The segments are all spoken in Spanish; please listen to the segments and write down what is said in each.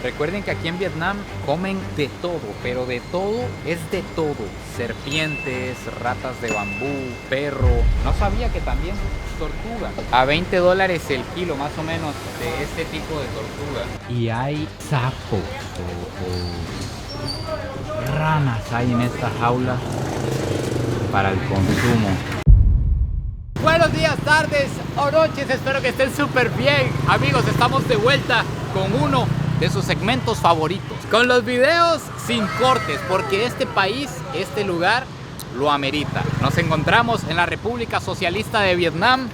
Recuerden que aquí en Vietnam comen de todo, pero de todo es de todo. Serpientes, ratas de bambú, perro. No sabía que también tortuga. A $20 el kilo más o menos de este tipo de tortuga. Y hay sapos o ranas hay en esta jaula para el consumo. Buenos días, tardes o noches, espero que estén súper bien. Amigos, estamos de vuelta con uno de sus segmentos favoritos, con los videos sin cortes, porque este país, este lugar lo amerita. Nos encontramos en la República Socialista de Vietnam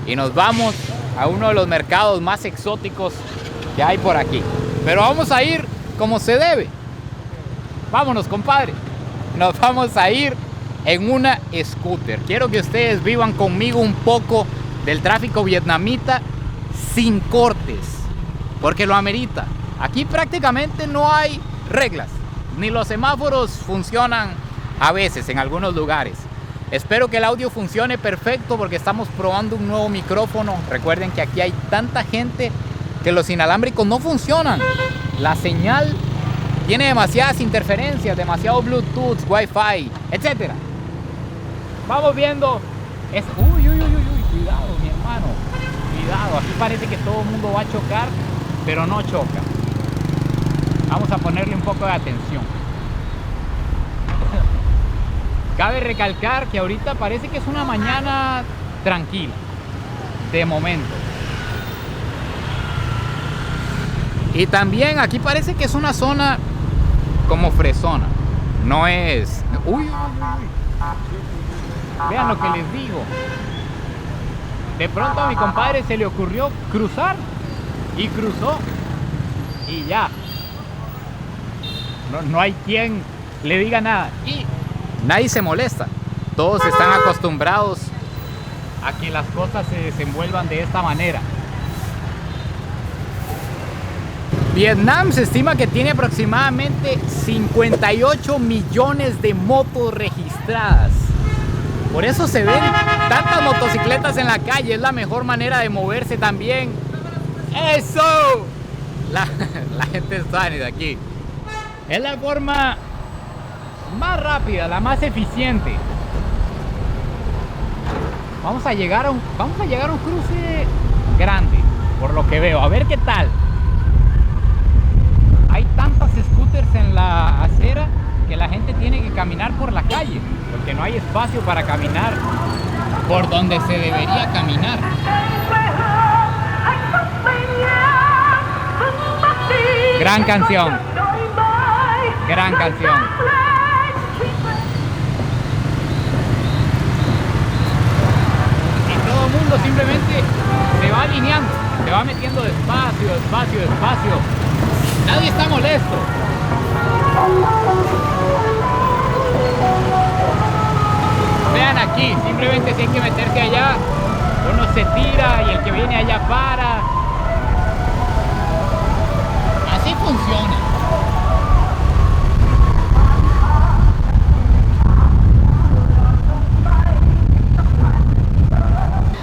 y nos vamos a uno de los mercados más exóticos que hay por aquí. Pero vamos a ir como se debe. Vámonos, compadre. Nos vamos a ir en una scooter. Quiero que ustedes vivan conmigo un poco del tráfico vietnamita sin cortes, porque lo amerita. Aquí prácticamente no hay reglas, ni los semáforos funcionan a veces en algunos lugares. Espero que el audio funcione perfecto porque estamos probando un nuevo micrófono. Recuerden que aquí hay tanta gente que los inalámbricos no funcionan. La señal tiene demasiadas interferencias, demasiado Bluetooth, Wi-Fi, etc. Vamos viendo. Uy, cuidado, mi hermano. Cuidado, aquí parece que todo el mundo va a chocar, pero no choca. Vamos a ponerle un poco de atención. Cabe recalcar que ahorita parece que es una mañana tranquila, de momento. Y también aquí parece que es una zona como fresona. No es... Uy. Vean lo que les digo. De pronto a mi compadre se le ocurrió cruzar y cruzó y ya. No hay quien le diga nada y nadie se molesta. Todos están acostumbrados a que las cosas se desenvuelvan de esta manera. Vietnam se estima que tiene aproximadamente 58 millones de motos registradas. Por eso se ven tantas motocicletas en la calle. Es la mejor manera de moverse también. ¡Eso! La gente está de aquí. Es la forma más rápida, la más eficiente. Vamos a llegar a un cruce grande, por lo que veo. A ver qué tal. Hay tantas scooters en la acera que la gente tiene que caminar por la calle, porque no hay espacio para caminar por donde se debería caminar. Gran canción. Gran canción. Y todo el mundo simplemente se va alineando, se va metiendo despacio. Nadie está molesto. Vean aquí, simplemente si hay que meterse allá, uno se tira y el que viene allá para. Así funciona.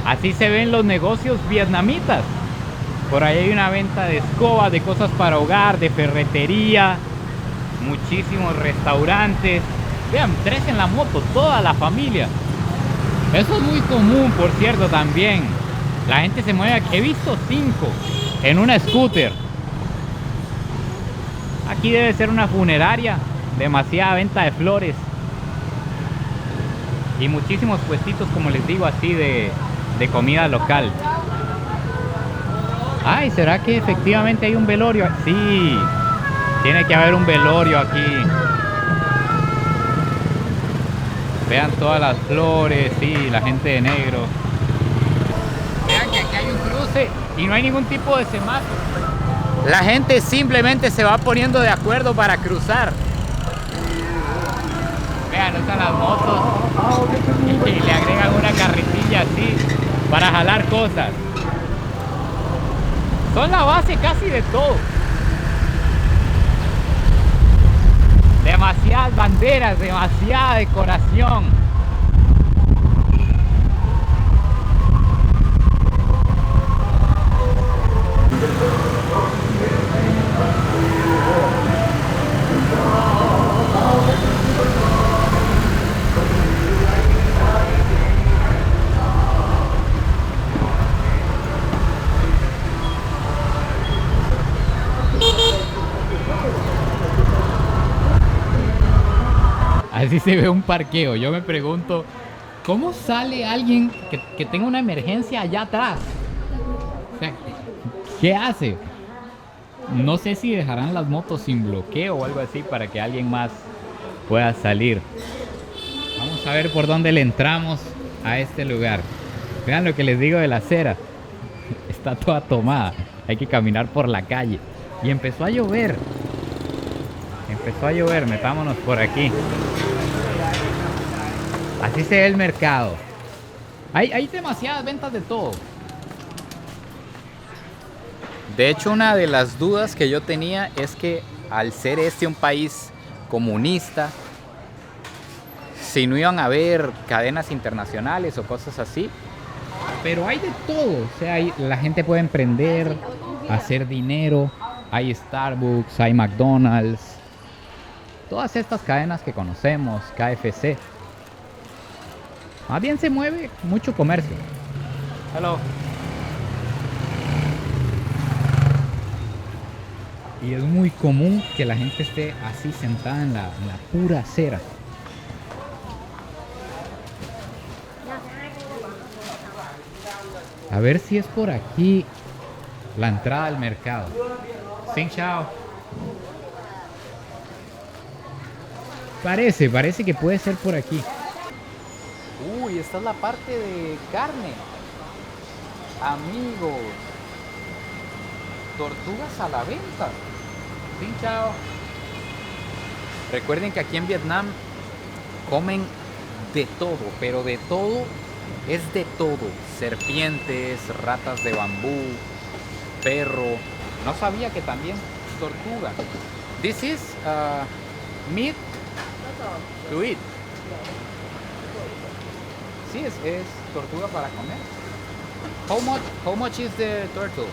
Así se ven los negocios vietnamitas. Por ahí hay una venta de escobas, de cosas para hogar, de ferretería, muchísimos restaurantes. Vean, 3 en la moto, toda la familia. Eso es muy común, por cierto, también. La gente se mueve. He visto 5 en una scooter. Aquí debe ser una funeraria. Demasiada venta de flores. Y muchísimos puestitos, como les digo, así de comida local. Ay, ¿será que efectivamente hay un velorio? Sí, tiene que haber un velorio aquí. Vean todas las flores, sí, la gente de negro. Vean que aquí hay un cruce y no hay ningún tipo de semáforo. La gente simplemente se va poniendo de acuerdo para cruzar. Vean, están las motos y le agregan una carretilla así para jalar cosas. Son la base casi de todo. Demasiadas banderas, demasiada decoración. Así se ve un parqueo. Yo me pregunto, ¿cómo sale alguien que tenga una emergencia allá atrás? O sea, ¿qué hace? No sé si dejarán las motos sin bloqueo o algo así para que alguien más pueda salir. Vamos a ver por dónde le entramos a este lugar. Vean lo que les digo de la acera. Está toda tomada. Hay que caminar por la calle. Y empezó a llover. Metámonos por aquí. Así se ve el mercado. Hay demasiadas ventas de todo. De hecho, una de las dudas que yo tenía es que al ser este un país comunista, si no iban a haber cadenas internacionales o cosas así. Pero hay de todo. O sea, la gente puede emprender, hacer dinero. Hay Starbucks, hay McDonald's. Todas estas cadenas que conocemos, KFC. Más bien se mueve mucho comercio. Hello. Y es muy común que la gente esté así sentada en la pura acera. A ver si es por aquí la entrada al mercado. Xin chao. Parece que puede ser por aquí. Uy, esta es la parte de carne. Amigos. Tortugas a la venta. Xin chao. Recuerden que aquí en Vietnam comen de todo, pero de todo es de todo. Serpientes, ratas de bambú, perro. No sabía que también tortuga. This is meat to eat. Sí, es tortuga para comer. How much is the turtle?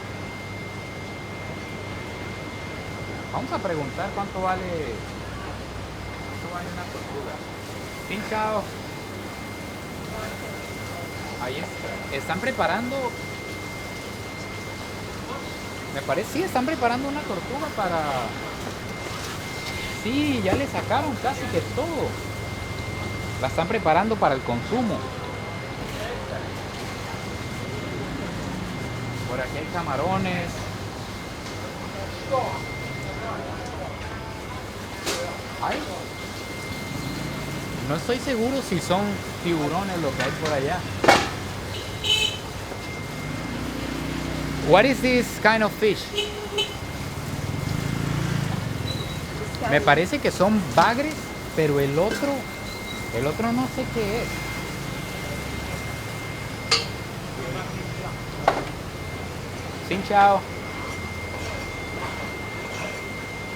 Vamos a preguntar cuánto vale una tortuga. Xin chao. Ahí están preparando. Me parece, sí, están preparando una tortuga para... Sí, ya le sacaron casi que todo. La están preparando para el consumo. Por aquí hay camarones. Ay, no estoy seguro si son tiburones lo que hay por allá. What is this kind of fish? Me parece que son bagres, pero el otro no sé qué es. Xin chao.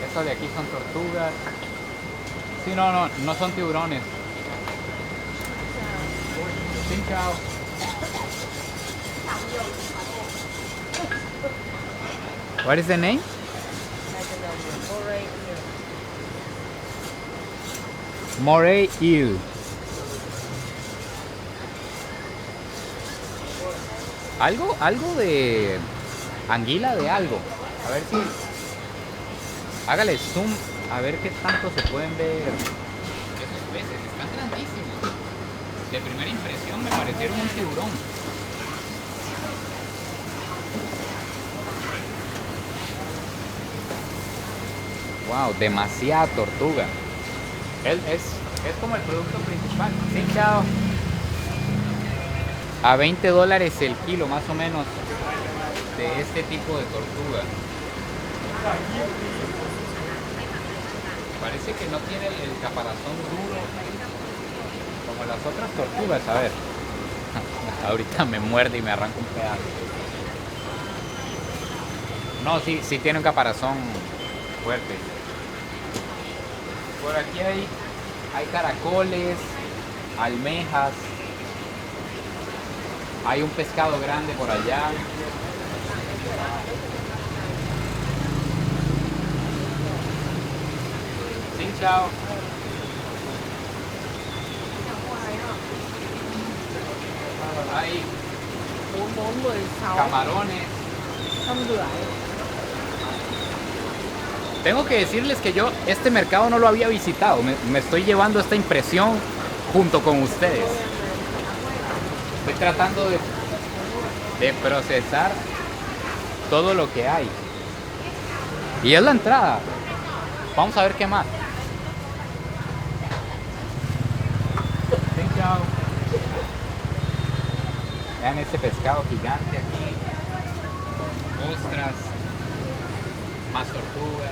Estos de aquí son tortugas. Sí, no son tiburones. Xin chao. What is the name? Moray eel. Algo de anguila de algo. A ver si... Hágale zoom a ver qué tanto se pueden ver. Esos peces están grandísimos. De primera impresión me parecieron un tiburón. Wow, demasiada tortuga. Es como el producto principal. Sí, chao. A $20 el kilo más o menos de este tipo de tortuga. Parece que no tiene el caparazón duro como las otras tortugas. A ver. Ahorita me muerde y me arranca un pedazo. No, sí tiene un caparazón fuerte. Por aquí hay caracoles, almejas. Hay un pescado grande por allá. Xin chao. Hay camarones. Tengo que decirles que yo este mercado no lo había visitado. Me estoy llevando esta impresión junto con ustedes. Estoy tratando de procesar todo lo que hay. Y es la entrada. Vamos a ver qué más. Sí, chao. Vean este pescado gigante aquí. Ostras. Más tortugas.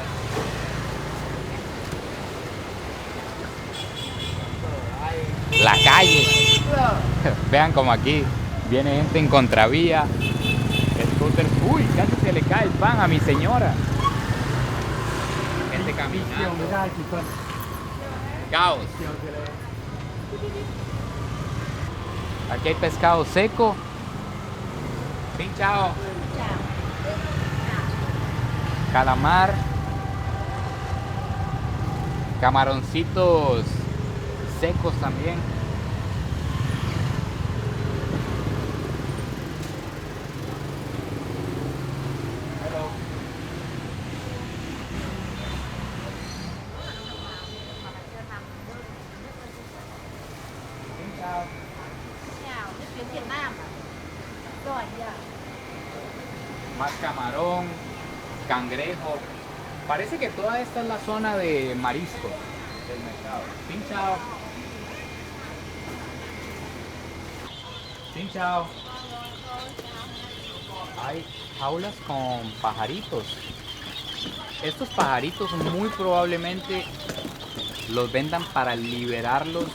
La calle. Vean como aquí viene gente en contravía. Scooter. Uy, casi se le cae el pan a mi señora. Gente caminando. Caos. Aquí hay pescado seco. Sí, chao. Calamar. Camaroncitos secos también. Hello. Más camarón, cangrejo. Parece que toda esta es la zona de marisco del mercado. Sin chao. Sin chao. Hay jaulas con pajaritos. Estos pajaritos muy probablemente los vendan para liberarlos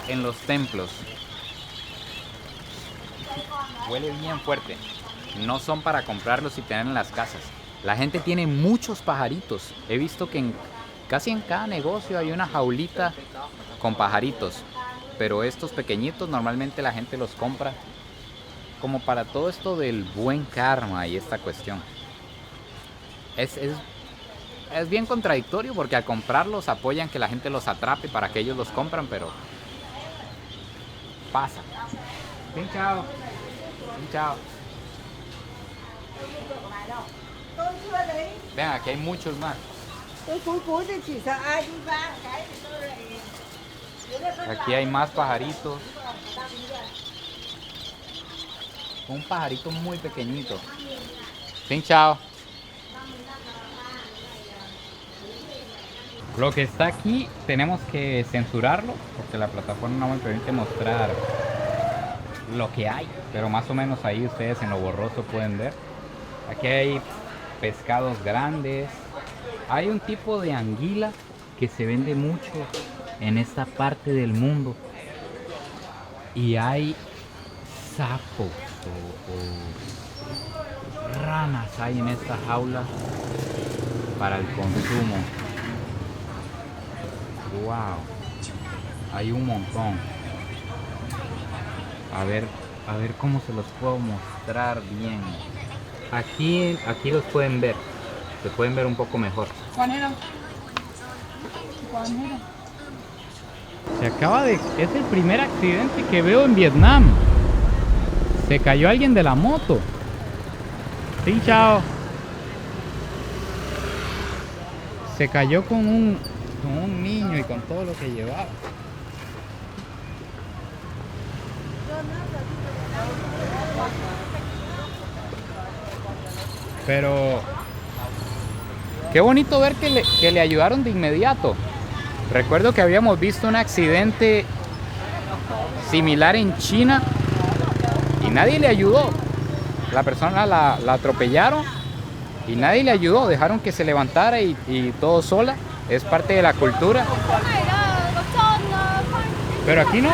en los templos. Huele bien fuerte. No son para comprarlos y tener en las casas. La gente tiene muchos pajaritos. He visto que casi en cada negocio hay una jaulita con pajaritos. Pero estos pequeñitos normalmente la gente los compra como para todo esto del buen karma y esta cuestión. Es bien contradictorio porque al comprarlos apoyan que la gente los atrape para que ellos los compran, pero pasa. Bien, chao. Bien, chao. Vean, aquí hay muchos más. Aquí hay más pajaritos. Un pajarito muy pequeñito. Sin chao. Lo que está aquí tenemos que censurarlo porque la plataforma no me permite mostrar lo que hay. Pero más o menos ahí ustedes en lo borroso pueden ver. Aquí hay pescados grandes. Hay un tipo de anguila que se vende mucho en esta parte del mundo. Y hay sapos o ranas hay en esta jaula para el consumo. Wow, hay un montón. A ver cómo se los puedo mostrar bien. Aquí los pueden ver. Se pueden ver un poco mejor. Es el primer accidente que veo en Vietnam. Se cayó alguien de la moto. Sí, chao. Se cayó con un niño y con todo lo que llevaba. Pero qué bonito ver que le ayudaron de inmediato. Recuerdo que habíamos visto un accidente similar en China y nadie le ayudó. La persona la atropellaron y nadie le ayudó. Dejaron que se levantara y todo sola. Es parte de la cultura. Pero aquí no.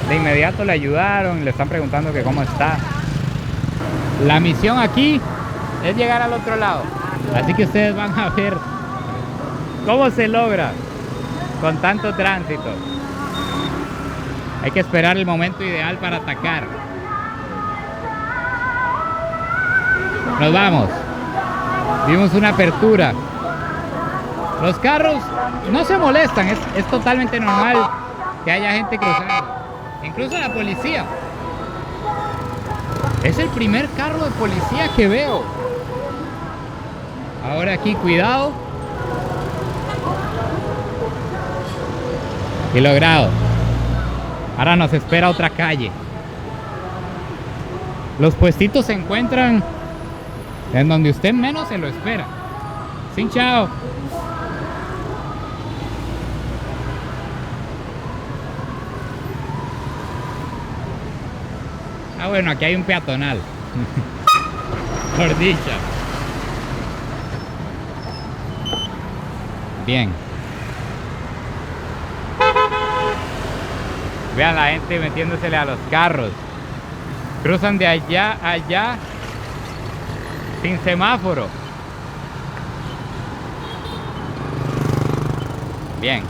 De inmediato le ayudaron, le están preguntando que cómo está. La misión aquí es llegar al otro lado. Así que ustedes van a ver cómo se logra con tanto tránsito. Hay que esperar el momento ideal para atacar. Nos vamos. Vimos una apertura. Los carros no se molestan, es totalmente normal que haya gente cruzando. Incluso la policía. Es el primer carro de policía que veo. Ahora aquí, cuidado, Y logrado. Ahora nos espera otra calle. Los puestitos se encuentran en donde usted menos se lo espera. Sin chao. Ah, bueno, aquí hay un peatonal. Por dicha. Bien. Vean la gente metiéndosele a los carros. Cruzan de allá a allá sin semáforo. Bien.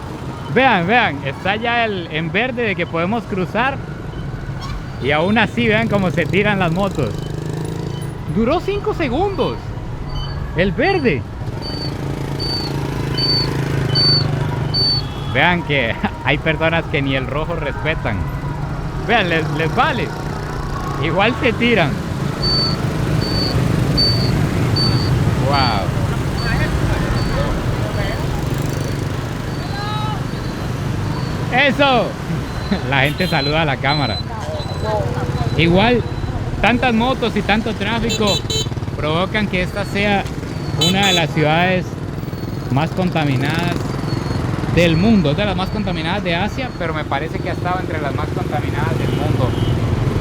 Vean, vean, está ya en verde de que podemos cruzar. Y aún así, vean cómo se tiran las motos. Duró 5 segundos. El verde. Vean que hay personas que ni el rojo respetan. Vean, les vale. Igual se tiran. Wow. Eso. La gente saluda a la cámara. Igual, tantas motos y tanto tráfico provocan que esta sea una de las ciudades más contaminadas del mundo. Es de las más contaminadas de Asia, pero me parece que ha estado entre las más contaminadas del mundo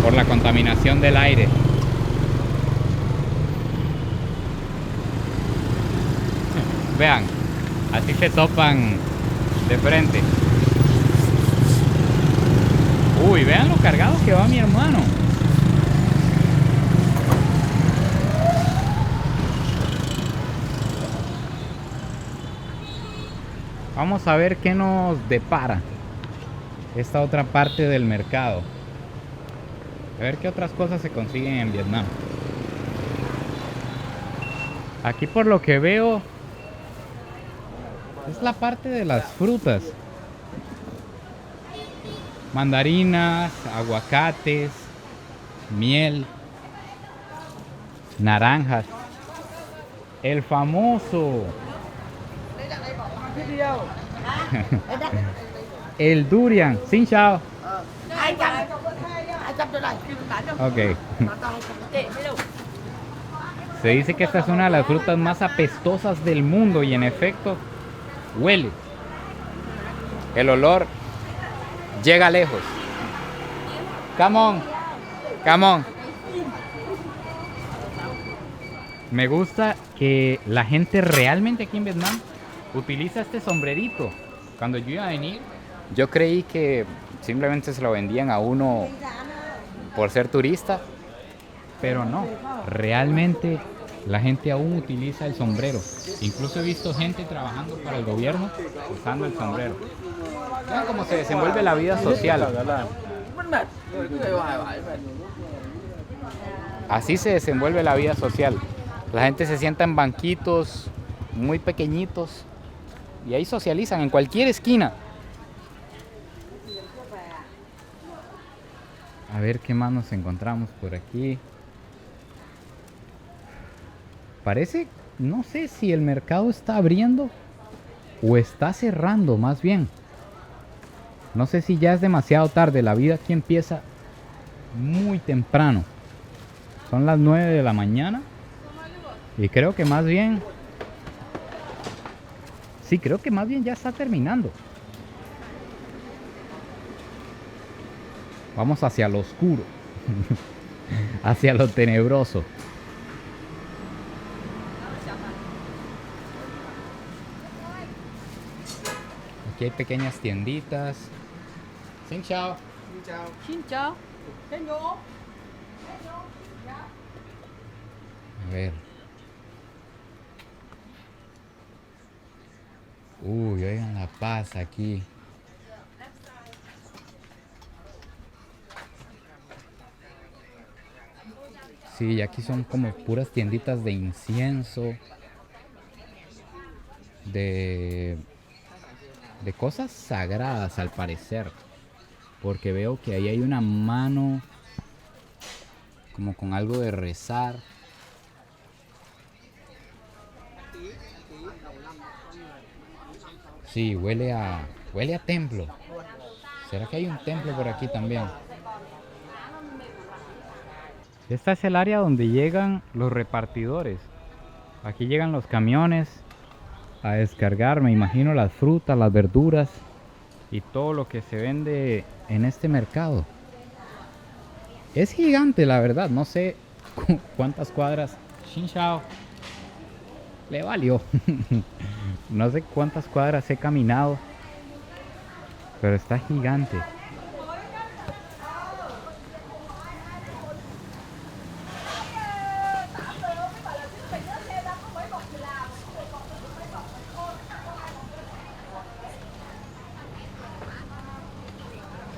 por la contaminación del aire. Vean, así se topan de frente. Uy, vean lo cargado que va mi hermano. Vamos a ver qué nos depara esta otra parte del mercado. A ver qué otras cosas se consiguen en Vietnam. Aquí por lo que veo es la parte de las frutas. Mandarinas, aguacates, miel, naranjas. El famoso el durian. Xin chào. Ok. Se dice que esta es una de las frutas más apestosas del mundo y en efecto huele. El olor llega lejos. Come on. Come on. Me gusta que la gente realmente aquí en Vietnam utiliza este sombrerito. Cuando yo iba a venir, yo creí que simplemente se lo vendían a uno por ser turista, pero no. Realmente la gente aún utiliza el sombrero. Incluso he visto gente trabajando para el gobierno usando el sombrero. Vean cómo se desenvuelve la vida social. Así se desenvuelve la vida social. La gente se sienta en banquitos muy pequeñitos y ahí socializan en cualquier esquina. A ver qué más nos encontramos por aquí. Parece, no sé si el mercado está abriendo o está cerrando más bien. No sé si ya es demasiado tarde. La vida aquí empieza muy temprano. Son las 9 de la mañana. Y creo que más bien... Sí, creo que más bien ya está terminando. Vamos hacia lo oscuro. Hacia lo tenebroso. Aquí hay pequeñas tienditas. Xin chào. Xin chào. A ver. Uy, oigan la paz aquí. Sí, aquí son como puras tienditas de incienso. De cosas sagradas al parecer. Porque veo que ahí hay una mano como con algo de rezar. Sí, huele a templo. ¿Será que hay un templo por aquí también? Esta es el área donde llegan los repartidores. Aquí llegan los camiones a descargar, me imagino, las frutas, las verduras y todo lo que se vende en este mercado. Es gigante, la verdad. No sé cuántas cuadras. Xin Chao. Le valió. No sé cuántas cuadras he caminado, pero está gigante.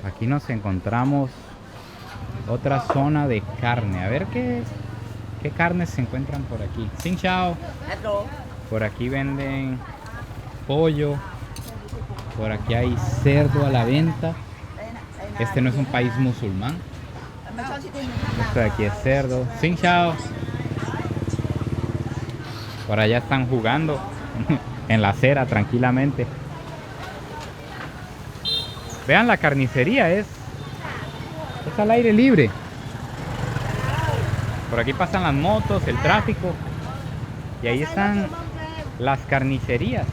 Aquí nos encontramos otra zona de carne. A ver qué carnes se encuentran por aquí. Xin Chao. Por aquí venden pollo. Por aquí hay cerdo a la venta. Este no es un país musulmán. Esto de aquí es cerdo. Xin Chao. Por allá están jugando en la acera tranquilamente. Vean, la carnicería es al aire libre. Por aquí pasan las motos, el tráfico. Y ahí están las carnicerías.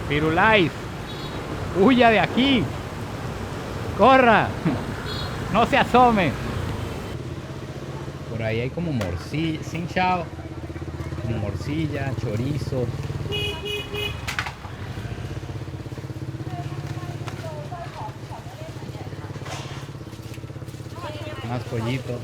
Firulais, huya de aquí, corra, no se asome. Por ahí hay como morcilla, Xin Chao, como morcilla, chorizo. Más pollito.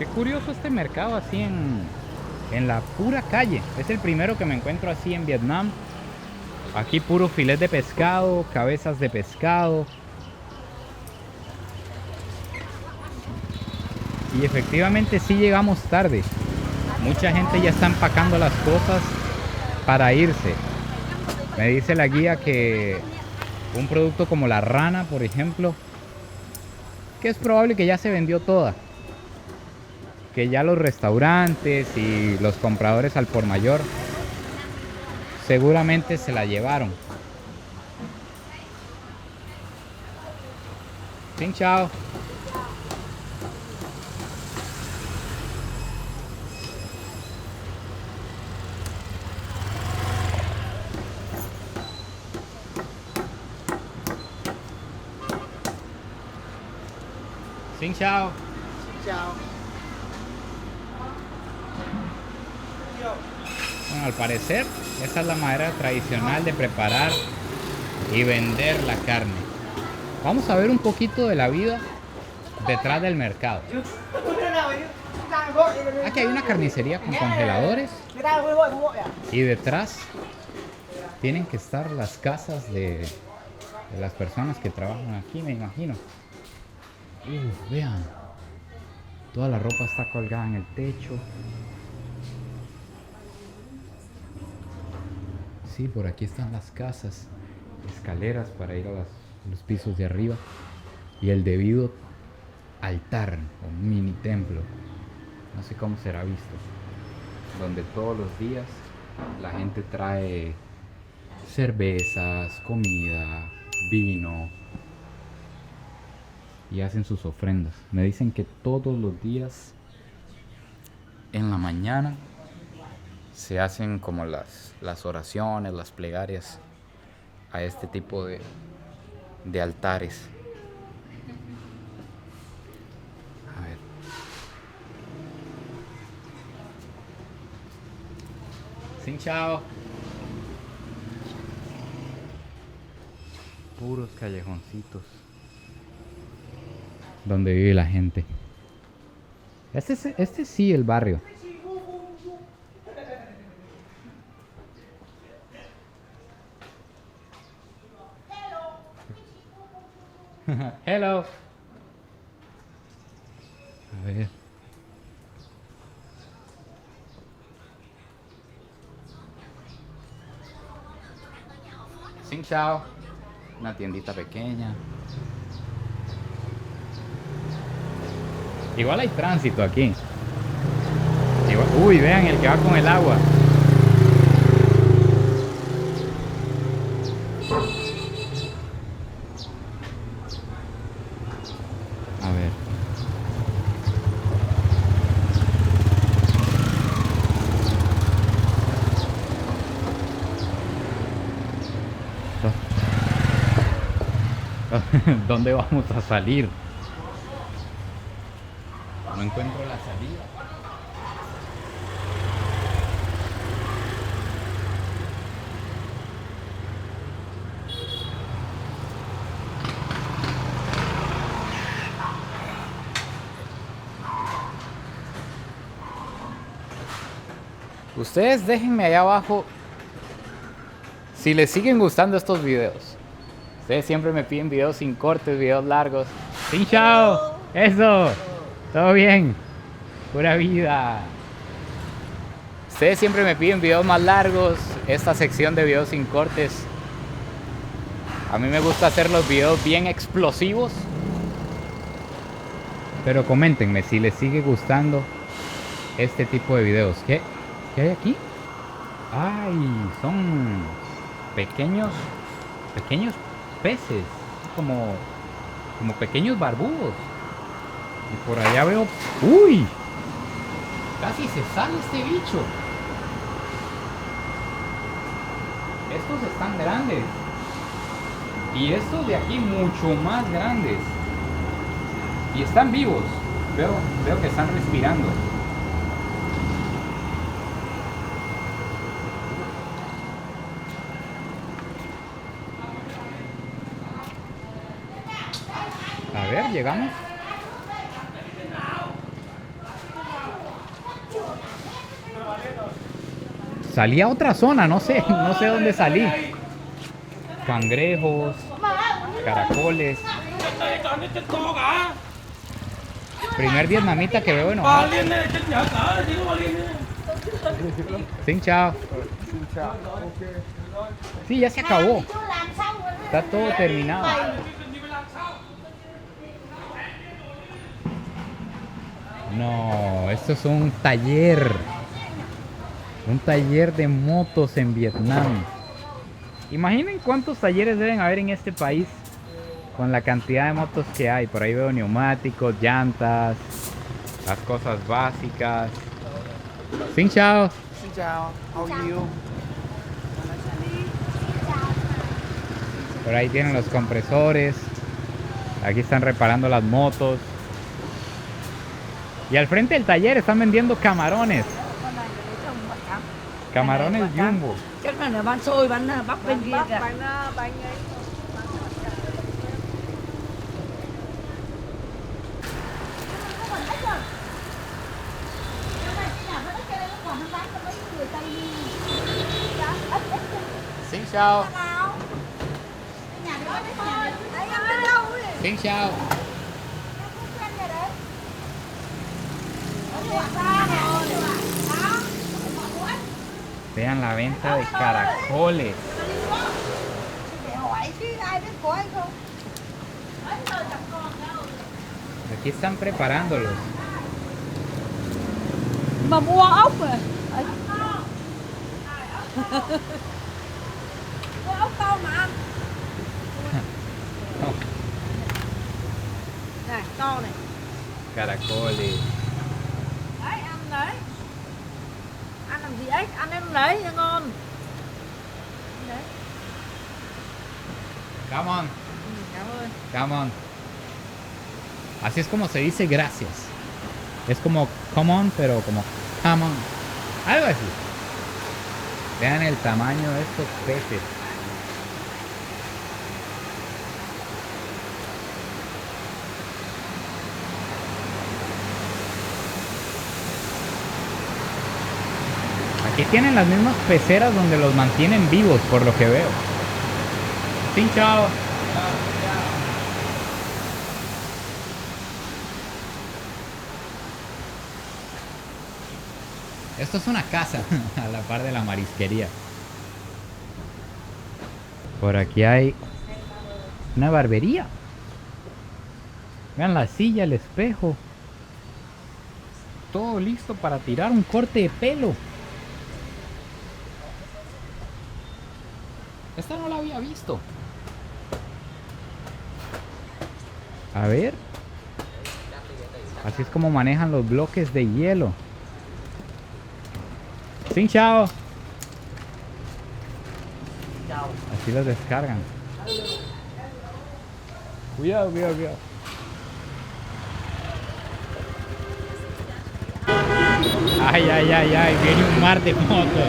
Qué curioso este mercado así en la pura calle. Es el primero que me encuentro así en Vietnam. Aquí puro filet de pescado, cabezas de pescado. Y efectivamente sí llegamos tarde. Mucha gente ya está empacando las cosas para irse. Me dice la guía que un producto como la rana, por ejemplo, que es probable que ya se vendió toda. Que ya los restaurantes y los compradores al por mayor seguramente se la llevaron. Xin Chao. Xin Chao. Chào. Bueno, al parecer esa es la manera tradicional de preparar y vender la carne. Vamos a ver un poquito de la vida detrás del mercado. Aquí hay una carnicería con congeladores y detrás tienen que estar las casas de las personas que trabajan aquí, me imagino. Vean, toda la ropa está colgada en el techo. Sí, por aquí están las casas, escaleras para ir a los pisos de arriba y el debido altar o mini templo, no sé cómo será visto, donde todos los días la gente trae cervezas, comida, vino y hacen sus ofrendas. Me dicen que todos los días en la mañana se hacen como las oraciones, las plegarias a este tipo de altares. A ver. Xin Chao. Puros callejoncitos donde vive la gente. Este sí, el barrio. Hello. A ver. Xin chao. Una tiendita pequeña. Igual hay tránsito aquí. Igual, uy, vean el que va con el agua. A ver. ¿Dónde vamos a salir? No encuentro la salida. Ustedes déjenme allá abajo si les siguen gustando estos videos. Ustedes siempre me piden videos sin cortes, videos largos. ¡Sin chao! ¡Eso! ¿Todo bien? Pura vida. Ustedes siempre me piden videos más largos. Esta sección de videos sin cortes. A mí me gusta hacer los videos bien explosivos. Pero coméntenme si les sigue gustando este tipo de videos. ¿Qué hay aquí? ¡Ay! Son pequeños peces. Como pequeños barbudos. Y por allá veo... ¡Uy! Casi se sale este bicho. Estos están grandes. Y estos de aquí mucho más grandes. Y están vivos. Veo que están respirando. A ver, llegamos. Salí a otra zona, no sé dónde salí. Cangrejos, caracoles. Primer vietnamita que veo enojado. Xin chao. Sí, ya se acabó. Está todo terminado. No, esto es un taller. Un taller de motos en Vietnam. Imaginen cuántos talleres deben haber en este país con la cantidad de motos que hay. Por ahí veo neumáticos, llantas, las cosas básicas. Xin chao. Xin chào, how are you? Por ahí tienen los compresores. Aquí están reparando las motos. Y al frente del taller están vendiendo camarones. Camarones jumbo. Chắc là bán xôi, bán bắp bên kia kìa. Bánh ấy. Xin chào. Xin chào. Vean la venta de caracoles. Aquí están preparándolos. Mà mua ốc rồi. Mua ốc to mà ăn. Này, to này. Caracoles. Đấy, ăn đấy. Ăn làm gì ếch, ăn em lấy cho ngon. Đấy. Come on. Cảm ơn. Come on. Así es como se dice gracias. Es como come on, pero como come on. Algo así. Vean el tamaño de estos peces. Aquí tienen las mismas peceras donde los mantienen vivos, por lo que veo. Sin chao. Esto es una casa a la par de la marisquería. Por aquí hay una barbería. Vean la silla, el espejo. Todo listo para tirar un corte de pelo. Esta no la había visto. A ver. Así es como manejan los bloques de hielo. Sin chao. Así los descargan. Cuidado, cuidado, cuidado. Ay, ay, ay, ay. Viene un mar de motos.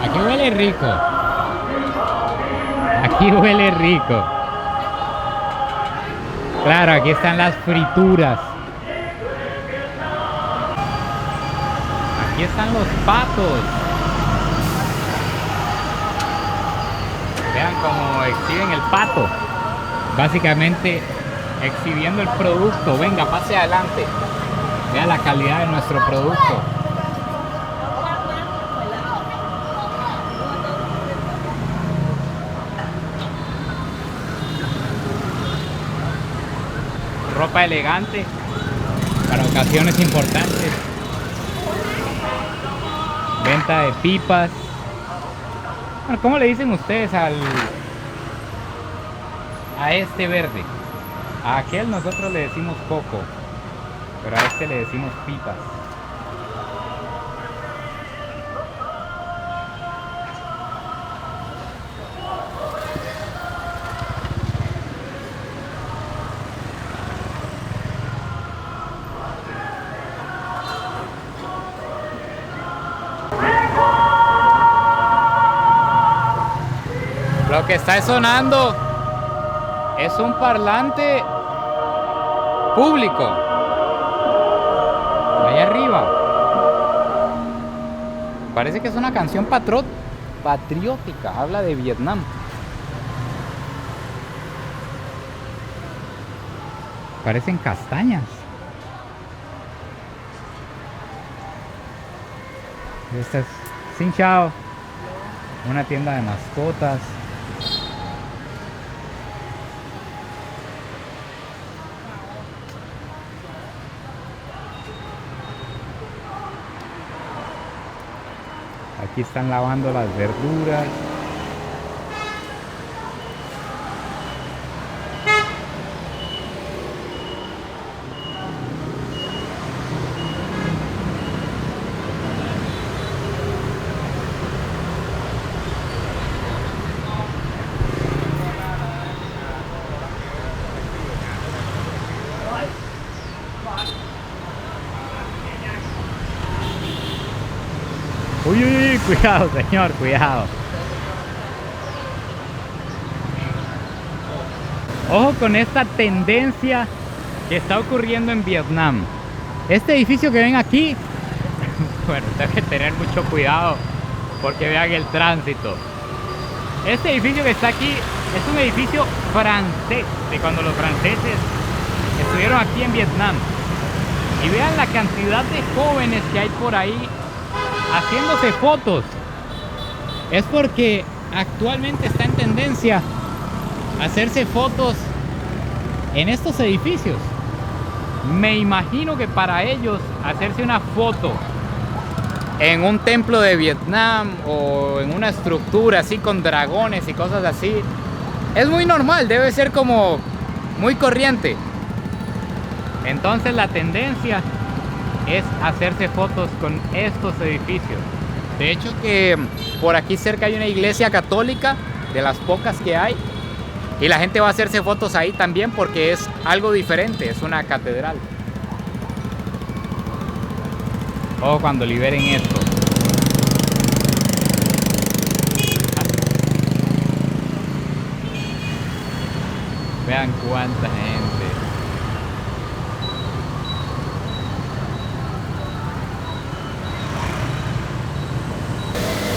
Aquí huele rico. Aquí huele rico. Claro, aquí están las frituras. Aquí están los patos. Vean cómo exhiben el pato. Básicamente exhibiendo el producto. Venga, pase adelante. Vean la calidad de nuestro producto. Ropa elegante para ocasiones importantes. Venta de pipas. Bueno, ¿cómo le dicen ustedes a este verde? A aquel nosotros le decimos coco, pero a este le decimos pipas. Lo que está sonando es un parlante público. Allá arriba. Parece que es una canción patriótica. Habla de Vietnam. Parecen castañas. Esta es Xin Chao, una tienda de mascotas. Aquí están lavando las verduras. Uy, uy, uy, cuidado, señor, cuidado. Ojo con esta tendencia que está ocurriendo en Vietnam. Este edificio que ven aquí, bueno, tengo que tener mucho cuidado porque vean el tránsito. Este edificio que está aquí es un edificio francés, de cuando los franceses estuvieron aquí en Vietnam. Y vean la cantidad de jóvenes que hay por ahí haciéndose fotos. Es porque actualmente está en tendencia hacerse fotos en estos edificios. Me imagino que para ellos hacerse una foto en un templo de Vietnam o en una estructura así con dragones y cosas así es muy normal, debe ser como muy corriente. Entonces la tendencia es hacerse fotos con estos edificios. De hecho que por aquí cerca hay una iglesia católica, de las pocas que hay, y la gente va a hacerse fotos ahí también porque es algo diferente, es una catedral. Ojo cuando liberen esto. Vean cuánta gente.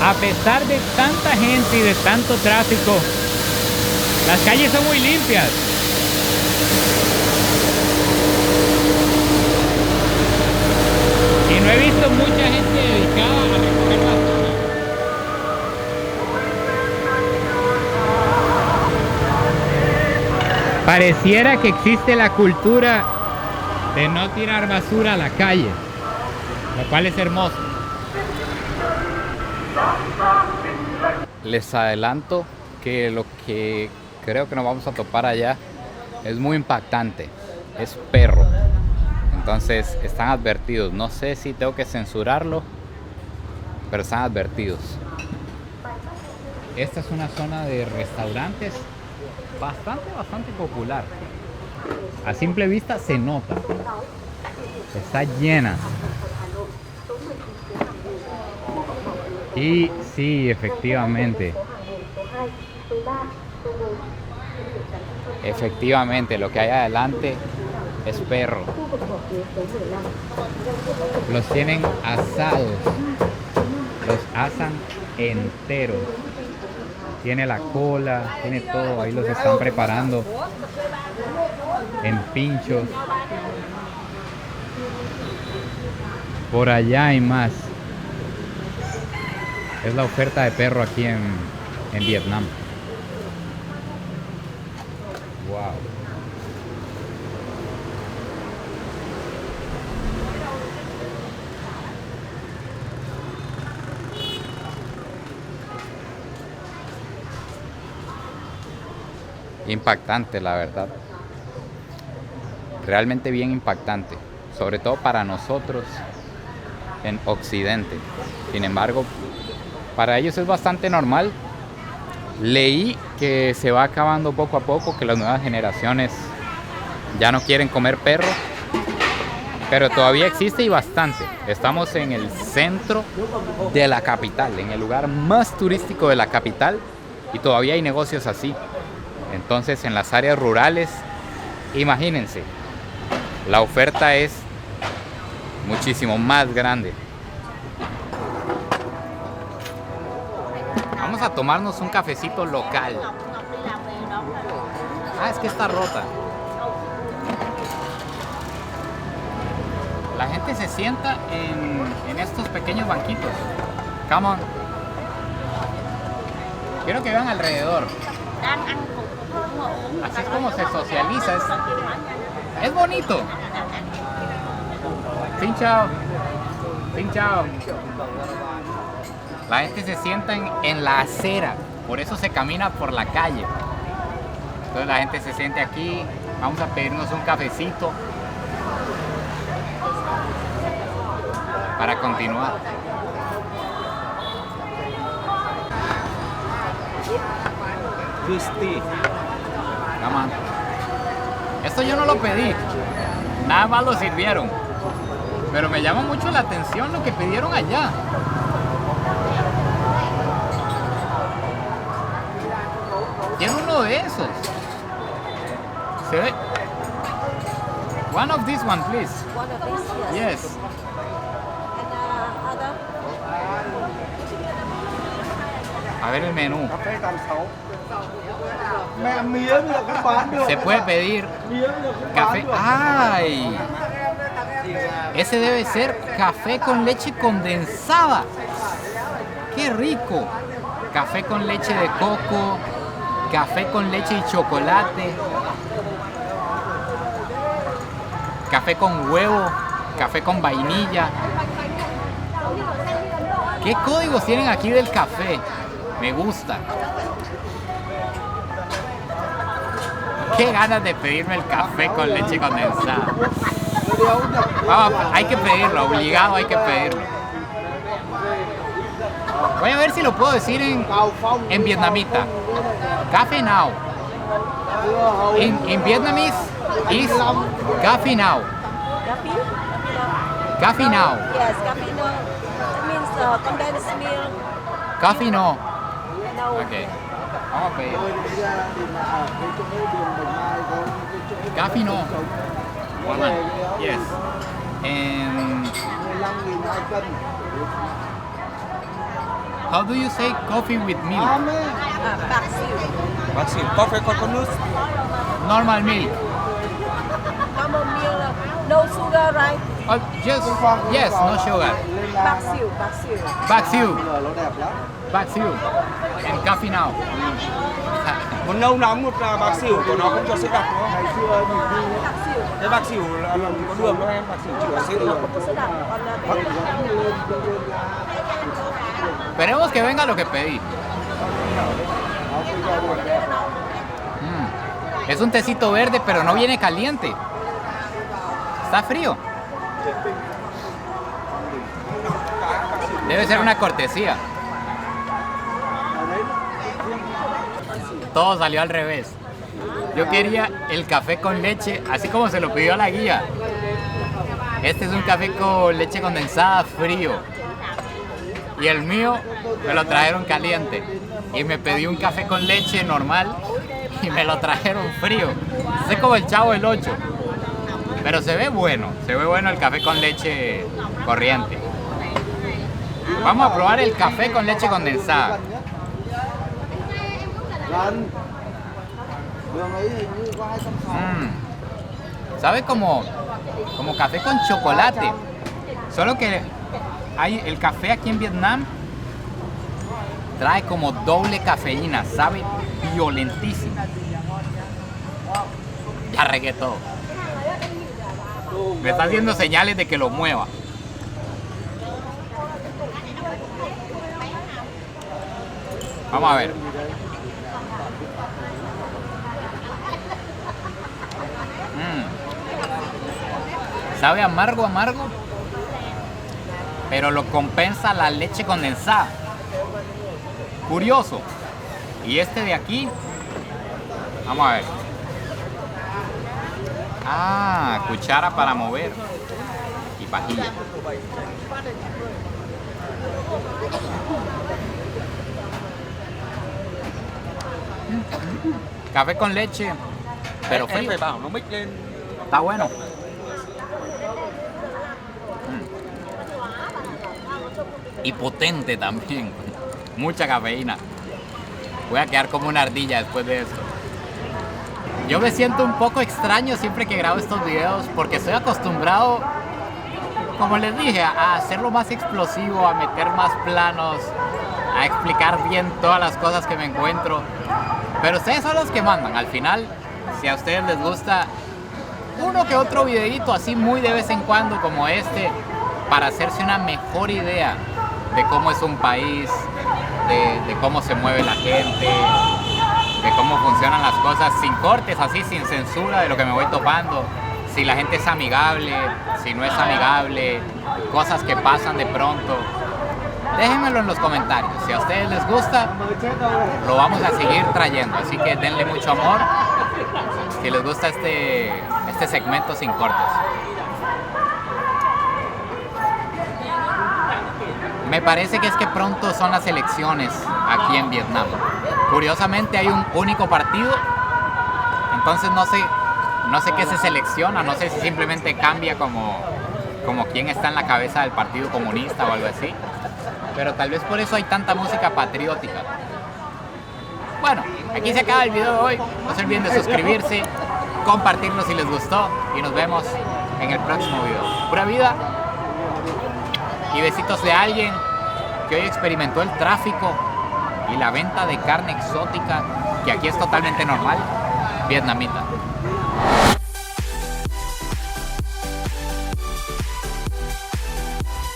A pesar de tanta gente y de tanto tráfico, las calles son muy limpias. Y no he visto mucha gente dedicada a recoger basura. Pareciera que existe la cultura de no tirar basura a la calle, lo cual es hermoso. Les adelanto que lo que creo que nos vamos a topar allá es muy impactante, es perro. Entonces están advertidos, no sé si tengo que censurarlo, pero están advertidos. Esta es una zona de restaurantes bastante popular. A simple vista se nota, está llena. Y sí, efectivamente, lo que hay adelante es perro. Los tienen asados, los asan enteros. Tiene la cola, tiene todo, ahí los están preparando en pinchos. Por allá hay más. Es la oferta de perro aquí en Vietnam. Wow. Impactante, la verdad. Realmente bien impactante, sobre todo para nosotros en Occidente. Sin embargo, para ellos es bastante normal. Leí que se va acabando poco a poco, que las nuevas generaciones ya no quieren comer perro, pero todavía existe y bastante. Estamos en el centro de la capital, en el lugar más turístico de la capital, y todavía hay negocios así. Entonces, en las áreas rurales, imagínense, la oferta es muchísimo más grande. Vamos a tomarnos un cafecito local. Ah, es que está rota. La gente se sienta en estos pequeños banquitos. Come on. Quiero que vean alrededor. Así es como se socializa. Es bonito. Xin chao. Xin chao. La gente se sienta en la acera, por eso se camina por la calle. Entonces la gente se siente aquí, vamos a pedirnos un cafecito para continuar. Come on. Esto yo no lo pedí, nada más lo sirvieron, pero me llama mucho la atención lo que pidieron allá. Quiero uno de esos. ¿Se ve? One of these one, please. One of these, yes. Yes. And other? A ver el menú. Café cam sáu. Mẹ mía bây giờ cũng bán được. Se puede pedir Mía bây giờ cũng café. bán được. ¡Ay! Ese debe ser café con leche condensada. ¡Qué rico! Café con leche de coco, café con leche y chocolate, café con huevo, café con vainilla. ¿Qué códigos tienen aquí del café? Me gusta. Qué ganas de pedirme el café con leche condensada. Vamos, hay que pedirlo, obligado hay que pedirlo. Voy a ver si lo puedo decir en vietnamita. Café now. In Vietnamese is café now. Café now. Yes, coffee no. That means condensed milk. Café no. No. Ok. Vamos a pedir. Café no. One. Yes. How do you say coffee with milk? Bạc xỉu. Bác sĩ, coffee coconut. Normal milk. Normal meal. No sugar, right? Oh, just yes, no sugar. Bạc xỉu, bạc xỉu. Bạc xỉu, Nó đẹp lắm. bạc xỉu. And coffee now. Một nâu nóng, một bạc xỉu của nó không cho sữa đặc đúng không? Ngày xưa mình đi Bạc xỉu. cái bạc xỉu là có đường đâu em, bạc xỉu chỉ có sữa. Không có sữa đặc. Còn là Esperemos que venga lo que pedí. Es un tecito verde, pero no viene caliente. Está frío. Debe ser una cortesía. Todo salió al revés. Yo quería el café con leche, así como se lo pidió la guía. Este es un café con leche condensada frío. Y el mío me lo trajeron caliente. Y me pedí un café con leche normal y me lo trajeron frío. Es como el Chavo del 8. Pero se ve bueno el café con leche corriente. Vamos a probar el café con leche condensada. Sabe como café con chocolate. Solo que el café aquí en Vietnam trae como doble cafeína, sabe violentísimo. Ya regué todo. Me está haciendo señales de que lo mueva. Vamos a ver. Sabe amargo, pero lo compensa la leche condensada. Curioso. Y este de aquí, vamos a ver. Cuchara para mover y pajilla. Café con leche, pero frío. Está bueno. Y potente también. Mucha cafeína. Voy a quedar como una ardilla después de esto. Yo me siento un poco extraño siempre que grabo estos videos porque estoy acostumbrado, como les dije, a hacerlo más explosivo, a meter más planos, a explicar bien todas las cosas que me encuentro. Pero ustedes son los que mandan. Al final, si a ustedes les gusta uno que otro videito así muy de vez en cuando como este, para hacerse una mejor idea de cómo es un país, de cómo se mueve la gente, de cómo funcionan las cosas, sin cortes, así, sin censura, de lo que me voy topando, si la gente es amigable, si no es amigable, cosas que pasan de pronto. Déjenmelo en los comentarios. Si a ustedes les gusta, lo vamos a seguir trayendo. Así que denle mucho amor si les gusta este segmento sin cortes. Me parece que es que pronto son las elecciones aquí en Vietnam. Curiosamente hay un único partido, entonces no sé qué se selecciona, no sé si simplemente cambia como quién está en la cabeza del Partido Comunista o algo así. Pero tal vez por eso hay tanta música patriótica. Bueno, aquí se acaba el video de hoy. No se olviden de suscribirse, compartirlo si les gustó y nos vemos en el próximo video. Pura vida y besitos de alguien que hoy experimentó el tráfico y la venta de carne exótica, que aquí es totalmente normal, vietnamita.